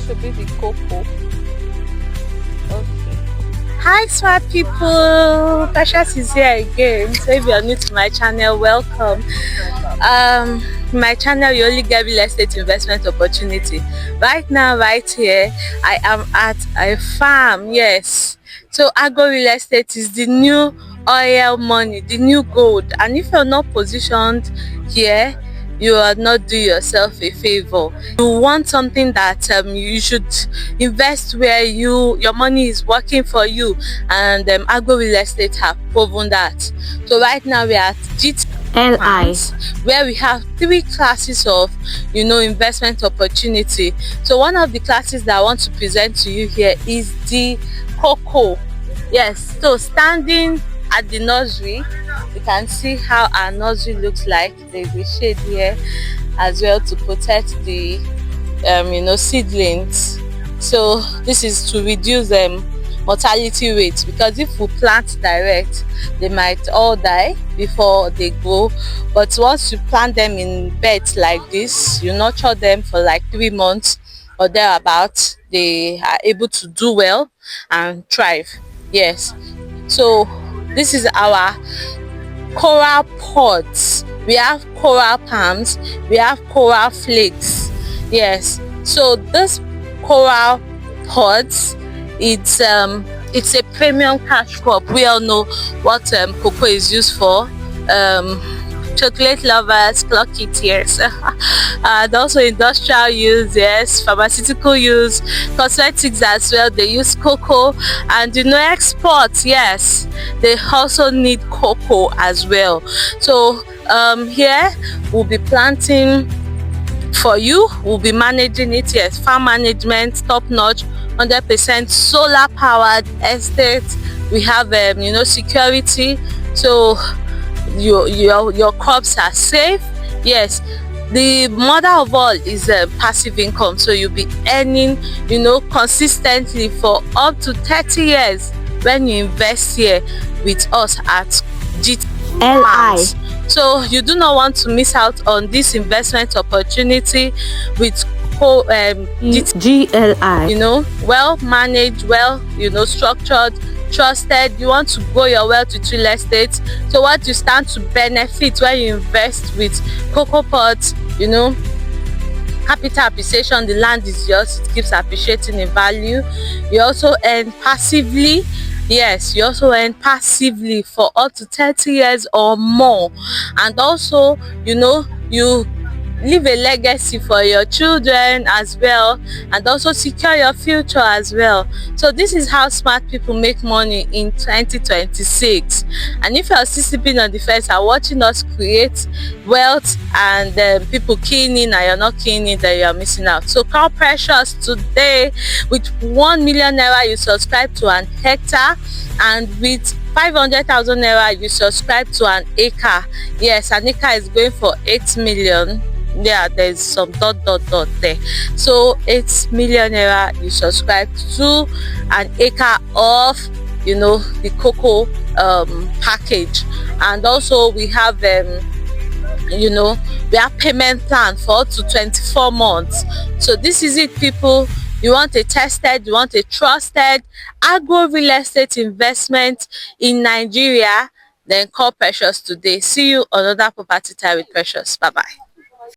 should be the cocoa. Okay. Hi smart people, Precious is here again. So if you're new to my channel, welcome. My channel, you only get real estate investment opportunity. Right now, right here, I am at a farm. Yes, so agro real estate is the new oil money, the new gold. And if you're not positioned here, you are not doing yourself a favor. You want something that you should invest where your money is working for you, and agro real estate have proven that. So right now we are at GTLI, where we have 3 classes of investment opportunity. So one of the classes that I want to present to you here is the cocoa. Yes, so standing at the nursery, you can see how our nursery looks like. There's a shade here as well to protect the seedlings. So this is to reduce mortality rate, because if we plant direct, they might all die before they grow. But once you plant them in beds like this, you nurture them for like 3 months or thereabouts, they are able to do well and thrive. Yes, so this is our coral pods. We have coral palms, we have coral flakes. Yes, so this coral pods, it's a premium cash crop. We all know what cocoa is used for. Chocolate lovers, clock it, yes. And also industrial use, yes, pharmaceutical use, cosmetics as well, they use cocoa. And exports, yes, they also need cocoa as well. So here we'll be planting for you, we'll be managing it. Yes, farm management, top notch, 100% solar powered estate. We have security, so your crops are safe. Yes, the mother of all is passive income, so you'll be earning consistently for up to 30 years when you invest here with us at GTLI. So you do not want to miss out on this investment opportunity with GTLI. Well managed, well structured, trusted. You want to grow your wealth with real estate. So what you stand to benefit when you invest with cocoa pods, capital appreciation, the land is yours, it keeps appreciating in value. You also earn passively. Yes, you also earn passively for up to 30 years or more. And also you leave a legacy for your children as well, and also secure your future as well. So this is how smart people make money in 2026. And if you're still sleeping on the fence and watching us create wealth, and people keying in and you're not keying in, then you're missing out. So call Precious today. With 1 million naira you subscribe to an hectare, and with 500,000 naira you subscribe to an acre. Yes, an acre is going for 8 million. Yeah, there's some dot there. So 8 million naira you subscribe to an acre of the cocoa package. And also we have we have payment plan for up to 24 months. So this is it, people. You want a tested, you want a trusted agro real estate investment in Nigeria, then call Precious today. See you on another property time with Precious. Bye bye.